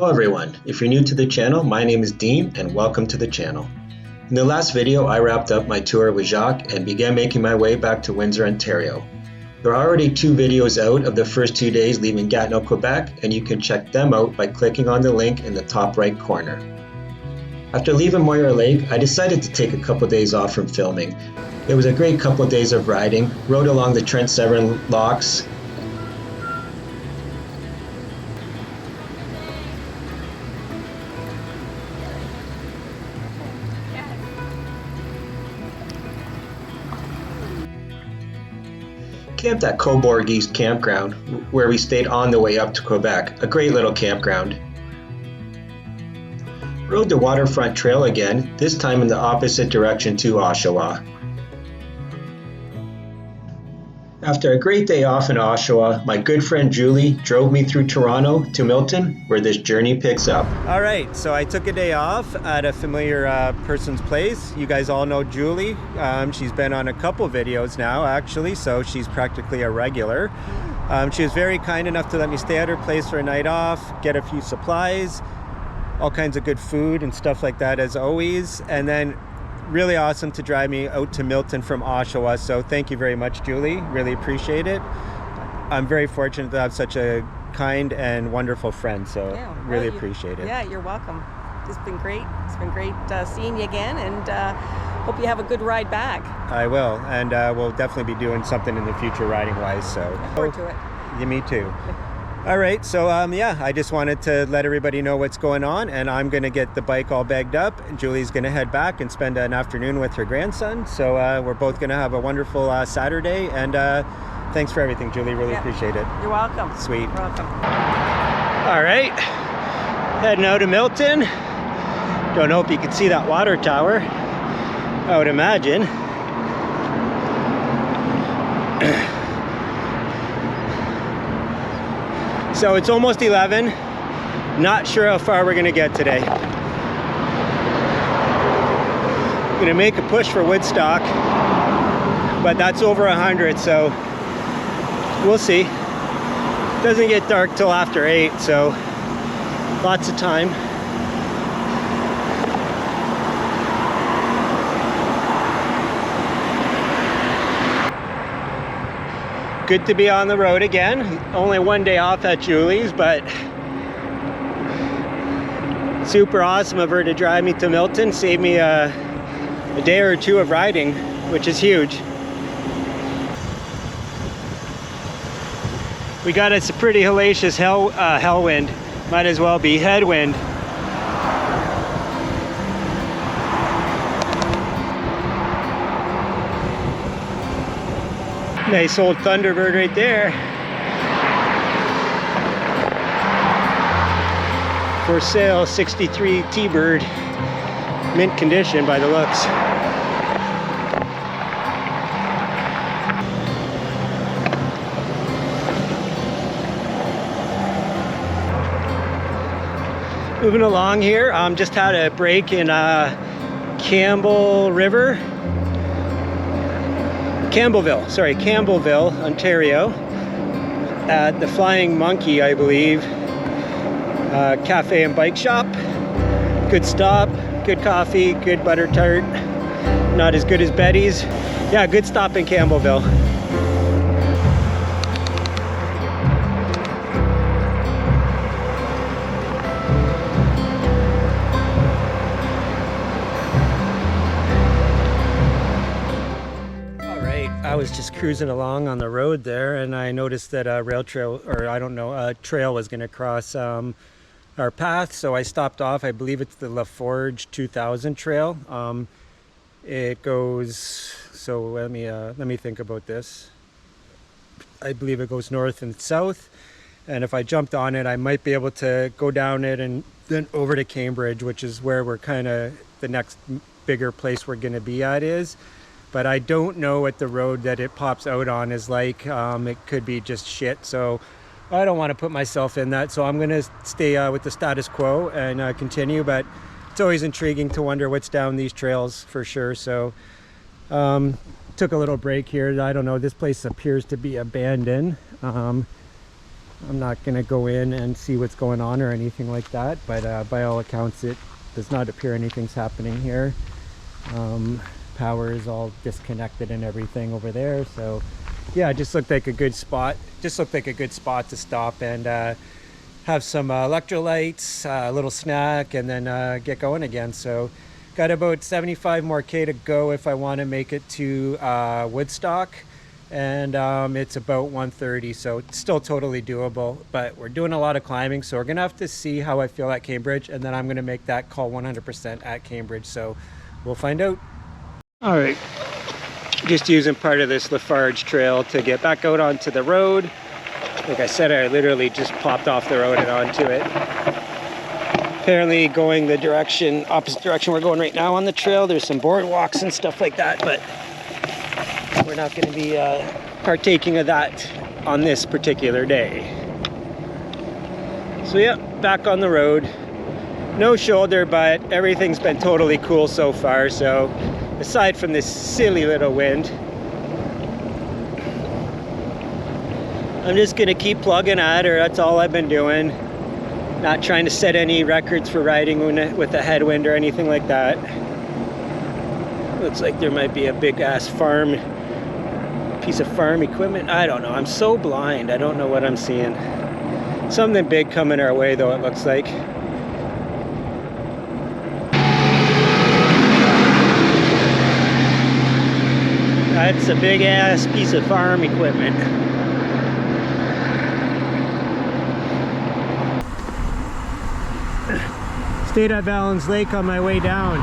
Hello everyone, if you're new to the channel, my name is Dean and welcome to the channel. In the last video, I wrapped up my tour with Jacques and began making my way back to Windsor, Ontario. There are already 2 videos out of the first 2 days leaving Gatineau, Quebec, and you can check them out by clicking on the link in the top right corner. After leaving Moyer Lake, I decided to take a couple days off from filming. It was a great couple of days of riding, rode along the Trent Severn locks, camped at Cobourg East Campground, where we stayed on the way up to Quebec, a great little campground. Rode the Waterfront Trail again, this time in the opposite direction to Oshawa. After a great day off in Oshawa, my good friend Julie drove me through Toronto to Milton, where this journey picks up. All right, so I took a day off at a familiar person's place. You guys all know Julie. She's been on a couple videos now, actually, so she's practically a regular. She was very kind enough to let me stay at her place for a night off, get a few supplies, all kinds of good food and stuff like that as always, and then really awesome to drive me out to Milton from Oshawa. So thank you very much, Julie. Really appreciate it. I'm very fortunate to have such a kind and wonderful friend. So really appreciate it. Yeah, you're welcome. It's been great. It's been great seeing you again, and hope you have a good ride back. I will, and we'll definitely be doing something in the future riding wise. So look forward to it. Yeah, me too. All right, so yeah, I just wanted to let everybody know what's going on, and I'm going to get the bike all bagged up. Julie's going to head back and spend an afternoon with her grandson, so we're both going to have a wonderful Saturday, and thanks for everything, Julie. Really appreciate it. You're welcome. Sweet. You're welcome. All right, heading out to Milton. Don't know if you can see that water tower. I would imagine. So it's almost 11, not sure how far we're gonna get today. I'm gonna make a push for Woodstock, but that's over 100, so we'll see. Doesn't get dark till after 8, so lots of time. Good to be on the road again. Only 1 day off at Julie's, but super awesome of her to drive me to Milton. Save me a day or 2 of riding, which is huge. We got us a pretty hellacious hell wind. Might as well be headwind. Nice old Thunderbird right there. For sale, 63 T-Bird. Mint condition by the looks. Moving along here, just had a break in Campbellville, Ontario, at the Flying Monkey, I believe, cafe and bike shop. Good stop, good coffee, good butter tart. Not as good as Betty's. Yeah, good stop in Campbellville. I was just cruising along on the road there, and I noticed that a trail was going to cross our path, so I stopped off. I believe it's the Laforge 2000 trail. It goes, so let me think about this. I believe it goes north and south, and if I jumped on it, I might be able to go down it and then over to Cambridge, which is where we're kind of, the next bigger place we're going to be at is. But I don't know what the road that it pops out on is like. It could be just shit, so I don't want to put myself in that. So I'm going to stay with the status quo and continue, but it's always intriguing to wonder what's down these trails for sure. So took a little break here. I don't know, this place appears to be abandoned. I'm not going to go in and see what's going on or anything like that, but by all accounts it does not appear anything's happening here. Power is all disconnected and everything over there, so yeah, it just looked like a good spot. Just looked like a good spot to stop and have some electrolytes, a little snack, and then get going again. So got about 75 more K to go if I want to make it to Woodstock, and it's about 1:30, so it's still totally doable, but we're doing a lot of climbing, so we're gonna have to see how I feel at Cambridge, and then I'm gonna make that call 100% at Cambridge, so we'll find out. All right, just using part of this Laforge Trail to get back out onto the road. Like I said, I literally just popped off the road and onto it. Apparently going the direction, opposite direction we're going right now on the trail, there's some boardwalks and stuff like that, but we're not going to be partaking of that on this particular day. So yeah, back on the road. No shoulder, but everything's been totally cool so far, so aside from this silly little wind, I'm just gonna keep plugging at her. That's all I've been doing. Not trying to set any records for riding with a headwind or anything like that. Looks like there might be a big ass piece of farm equipment. I don't know, I'm so blind, I don't know what I'm seeing. Something big coming our way though, it looks like. That's a big ass piece of farm equipment. Stayed at Valens Lake on my way down.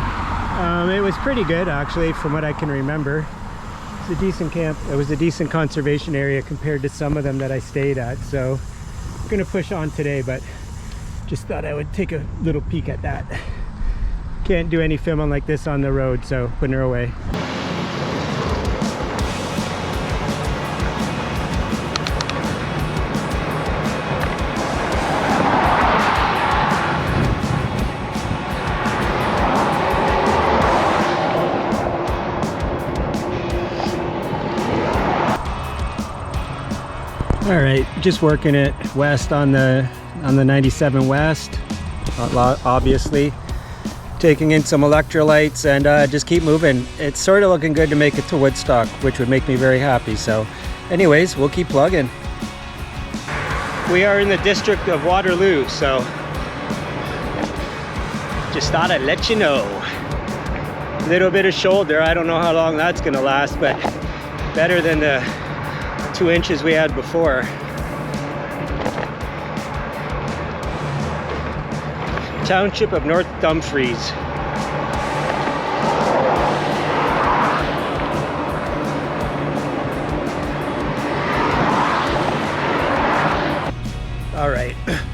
It was pretty good actually, from what I can remember. It's a decent camp. It was a decent conservation area compared to some of them that I stayed at. So I'm gonna push on today, but just thought I would take a little peek at that. Can't do any filming like this on the road, so putting her away. All right, just working it west on the 97 west, obviously. Taking in some electrolytes and just keep moving. It's sort of looking good to make it to Woodstock, which would make me very happy. So anyways, we'll keep plugging. We are in the district of Waterloo, so just thought I'd let you know. A little bit of shoulder, I don't know how long that's gonna last, but better than the 2 inches we had before. Township of North Dumfries.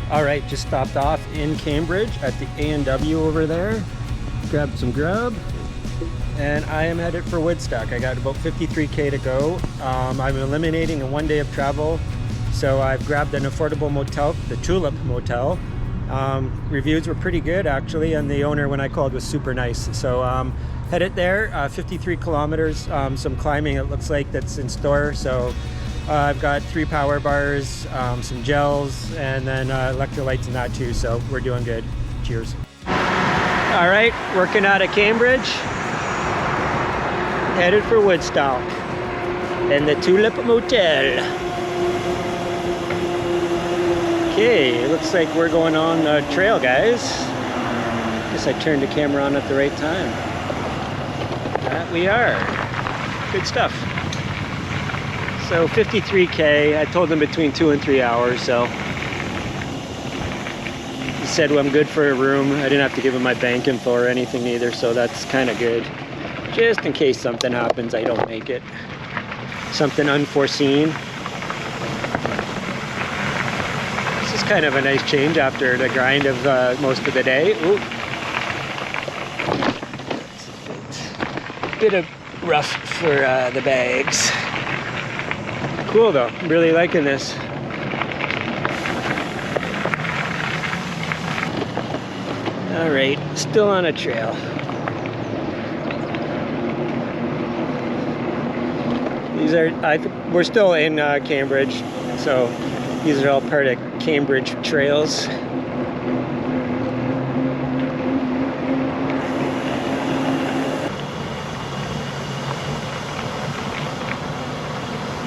All right, just stopped off in Cambridge at the A&W over there. Grabbed some grub. And I am headed for Woodstock. I got about 53K to go. I'm eliminating a 1 day of travel. So I've grabbed an affordable motel, the Tulip Motel. Reviews were pretty good actually, and the owner when I called was super nice. So headed there, 53 kilometers, some climbing it looks like that's in store. So I've got 3 power bars, some gels, and then electrolytes and that too. So we're doing good. Cheers. All right, working out of Cambridge. Headed for Woodstock and the Tulip Motel. Okay, looks like we're going on the trail, guys. Guess I turned the camera on at the right time. That we are. Good stuff. So 53K, I told them between 2 and 3 hours, so he said, well, I'm good for a room. I didn't have to give him my bank info or anything either, so that's kind of good. Just in case something happens, I don't make it. Something unforeseen. This is kind of a nice change after the grind of most of the day. Ooh. Bit of rough for the bags. Cool though, I'm really liking this. All right, still on a trail. These are, we're still in Cambridge, so These are all part of Cambridge trails.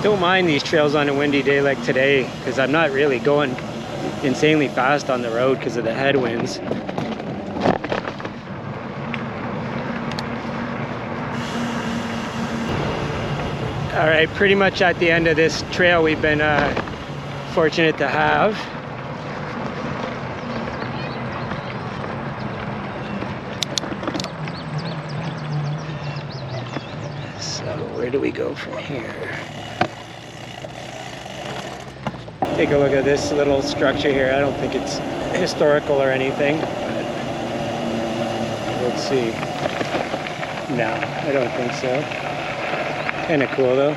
Don't mind these trails on a windy day like today, because I'm not really going insanely fast on the road because of the headwinds. All right, pretty much at the end of this trail we've been fortunate to have. So where do we go from here? Take a look at this little structure here. I don't think it's historical or anything, but let's see. No, I don't think so. Kind of cool though.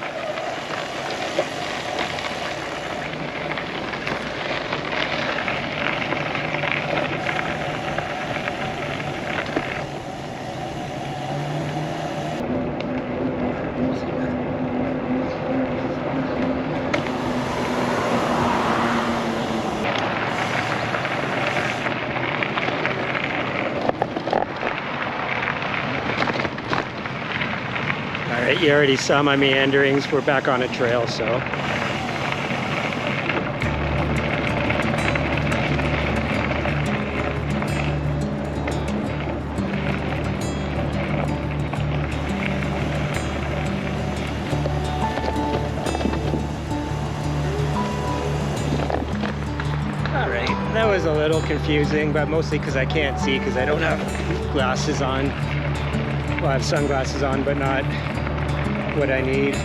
Alright, you already saw my meanderings. We're back on a trail, so. Alright, that was a little confusing, but mostly because I can't see because I don't have glasses on. Well, I have sunglasses on, but not what I need.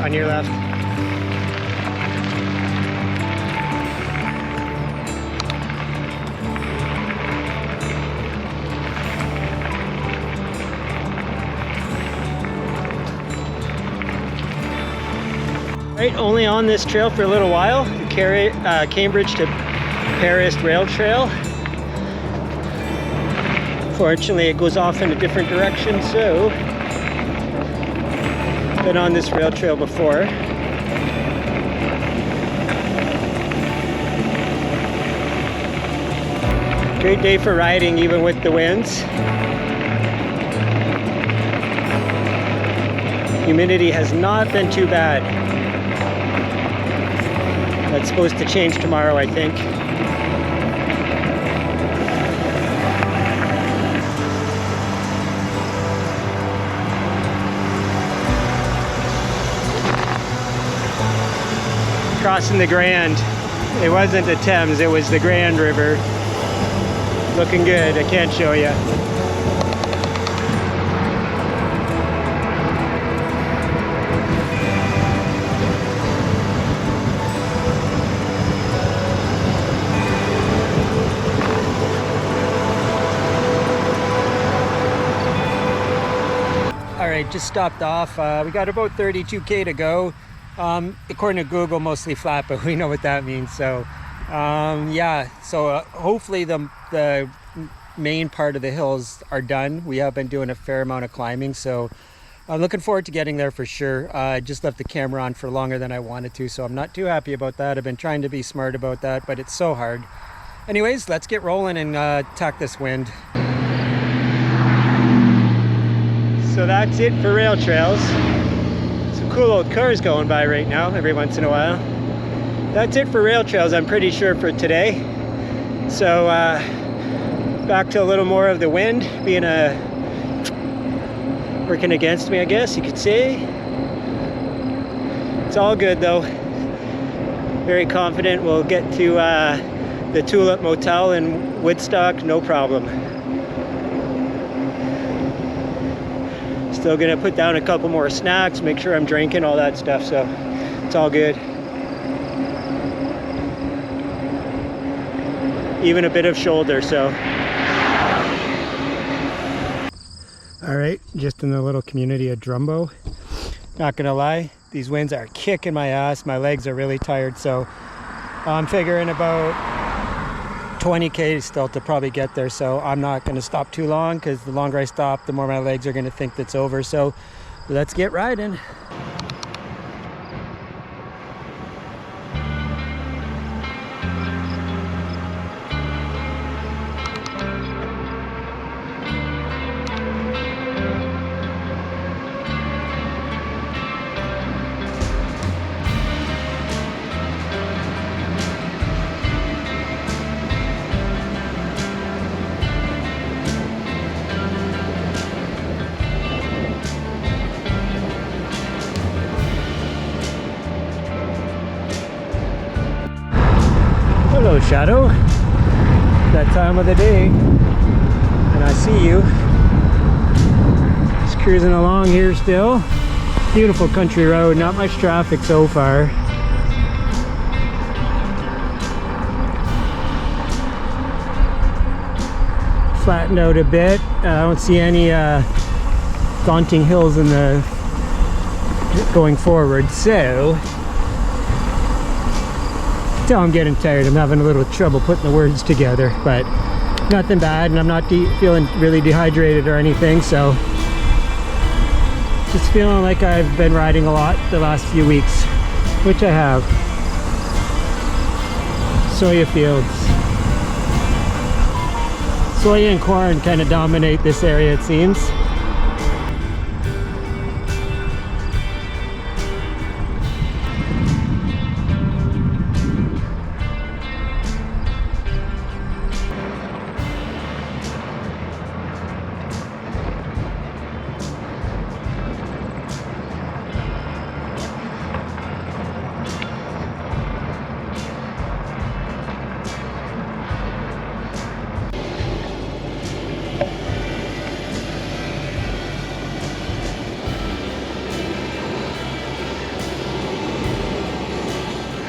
On your left. Right, only on this trail for a little while, the Cambridge to Paris Rail Trail. Fortunately, it goes off in a different direction, so been on this rail trail before. Great day for riding, even with the winds. Humidity has not been too bad. That's supposed to change tomorrow, I think. Crossing the Grand. It wasn't the Thames, it was the Grand River. Looking good, I can't show you. Alright, just stopped off. We got about 32K to go. According to Google, mostly flat, but we know what that means. So yeah, so hopefully the main part of the hills are done. We have been doing a fair amount of climbing, so I'm looking forward to getting there for sure. I just left the camera on for longer than I wanted to, so I'm not too happy about that. I've been trying to be smart about that, but it's so hard. Anyways, let's get rolling and attack this wind. So that's it for rail trails. Some cool old cars going by right now every once in a while. That's it for rail trails, I'm pretty sure, for today. So back to a little more of the wind being working against me, I guess you could say. It's all good though. Very confident we'll get to the Tulip Motel in Woodstock, no problem. Still gonna put down a couple more snacks, make sure I'm drinking, all that stuff, so it's all good. Even a bit of shoulder, so. All right, just in the little community of Drumbo. Not gonna lie, these winds are kicking my ass. My legs are really tired, so I'm figuring about 20K still to probably get there, so I'm not gonna stop too long, because the longer I stop, the more my legs are gonna think that's over. So let's get riding. Hello, Shadow. That time of the day, and I see you. Just cruising along here still. Beautiful country road, not much traffic so far. Flattened out a bit. I don't see any daunting hills in the going forward, so I'm getting tired. I'm having a little trouble putting the words together, but nothing bad, and I'm not feeling really dehydrated or anything, so just feeling like I've been riding a lot the last few weeks, which I have. Soya fields. Soya and corn kind of dominate this area, it seems.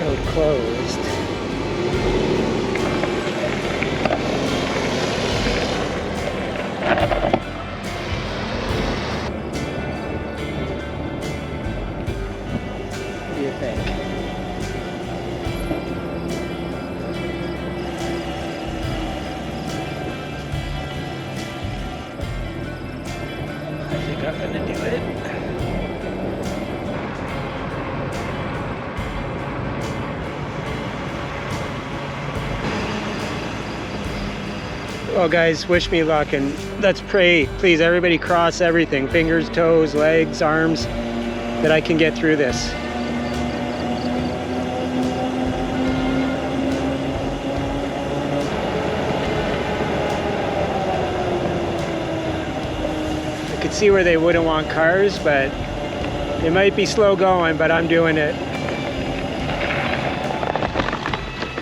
Road closed. What do you think? I think I'm gonna do it. Well guys, wish me luck, and let's pray, please, everybody cross everything, fingers, toes, legs, arms, that I can get through this. I could see where they wouldn't want cars, but it might be slow going, but I'm doing it.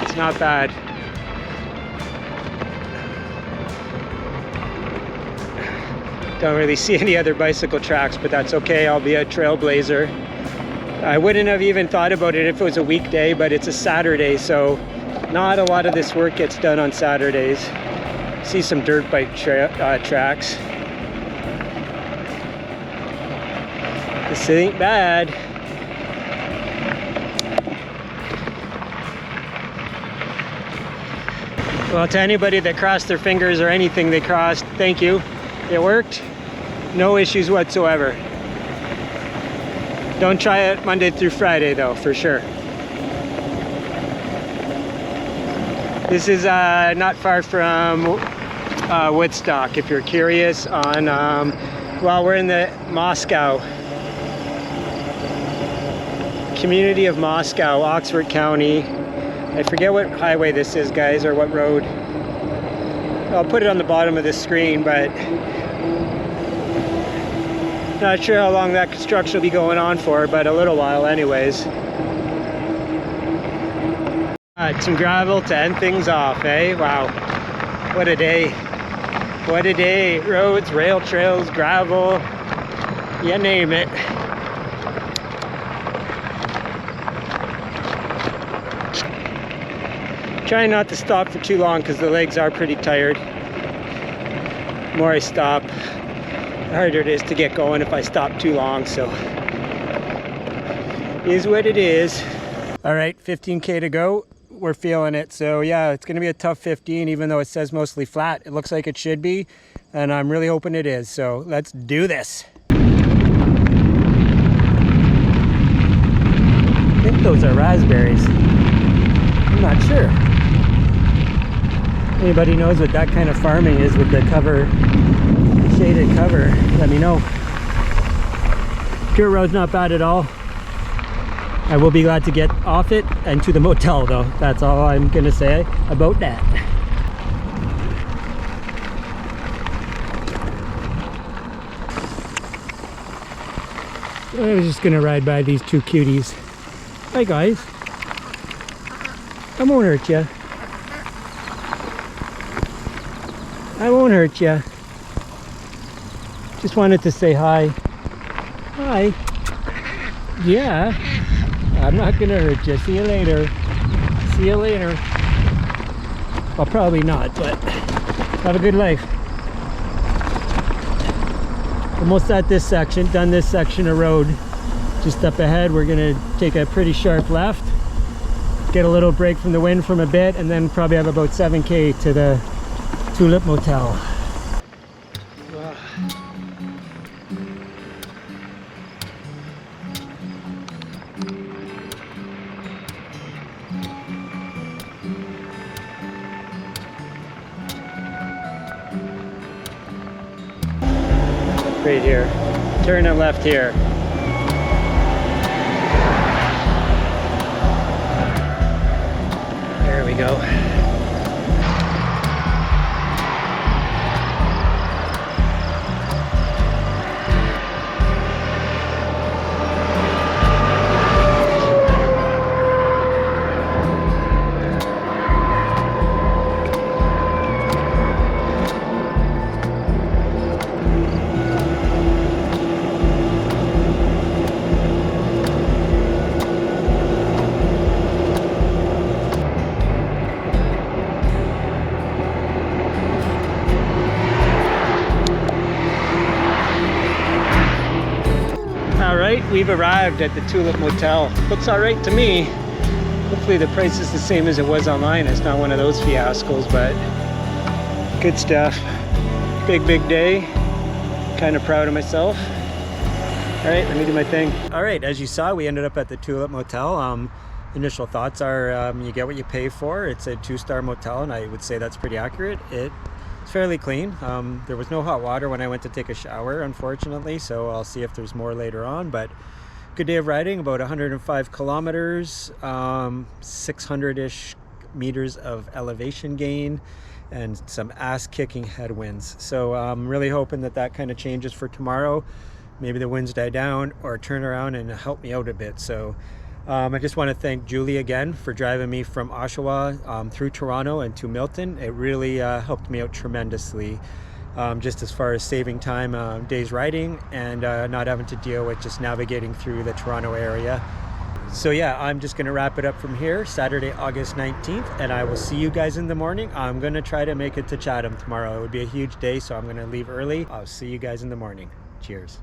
It's not bad. Don't really see any other bicycle tracks, but that's okay. I'll be a trailblazer. I wouldn't have even thought about it if it was a weekday, but it's a Saturday, so not a lot of this work gets done on Saturdays. See some dirt bike tracks. This ain't bad. Well, to anybody that crossed their fingers or anything they crossed, thank you. It worked. No issues whatsoever. Don't try it Monday through Friday though, for sure. This is not far from Woodstock, if you're curious, on, well, we're in the Moscow, community of Moscow, Oxford County. I forget what highway this is, guys, or what road. I'll put it on the bottom of the screen, but not sure how long that construction will be going on for, but a little while anyways. Alright, some gravel to end things off, eh? Wow, what a day. What a day. Roads, rail trails, gravel, you name it. Trying not to stop for too long because the legs are pretty tired. The more I stop, the harder it is to get going if I stop too long, so it is what it is. All right, 15K to go. We're feeling it. So yeah, it's gonna be a tough 15, even though it says mostly flat. It looks like it should be, and I'm really hoping it is. So let's do this. I think those are raspberries. I'm not sure. Anybody knows what that kind of farming is with the cover, shaded cover, let me know. Dirt road's not bad at all. I will be glad to get off it and to the motel though. That's all I'm gonna say about that. I was just gonna ride by these two cuties. Hi guys. I won't hurt you. I won't hurt you. Just wanted to say hi. Hi. Yeah. I'm not gonna hurt you. See you later. See you later. Well, probably not, but have a good life. Almost at this section. Done this section of road. Just up ahead, we're gonna take a pretty sharp left. Get a little break from the wind from a bit, and then probably have about 7K to the Tulip Motel. Wow. Right here. Turn it left here. There we go. We've arrived at the Tulip Motel. Looks alright to me. Hopefully the price is the same as it was online. It's not one of those fiascos, but good stuff. Big day. Kind of proud of myself. Alright, let me do my thing. Alright, as you saw, we ended up at the Tulip Motel. Initial thoughts are you get what you pay for. It's a 2-star motel, and I would say that's pretty accurate. It's fairly clean. There was no hot water when I went to take a shower, unfortunately, so I'll see if there's more later on. But good day of riding, about 105 kilometers, 600-ish meters of elevation gain, and some ass-kicking headwinds. So I'm really hoping that that kind of changes for tomorrow. Maybe the winds die down or turn around and help me out a bit. So I just want to thank Julie again for driving me from Oshawa through Toronto and to Milton. It really helped me out tremendously, just as far as saving time, days riding, and not having to deal with just navigating through the Toronto area. So yeah, I'm just going to wrap it up from here, Saturday, August 19th, and I will see you guys in the morning. I'm going to try to make it to Chatham tomorrow. It would be a huge day, so I'm going to leave early. I'll see you guys in the morning. Cheers.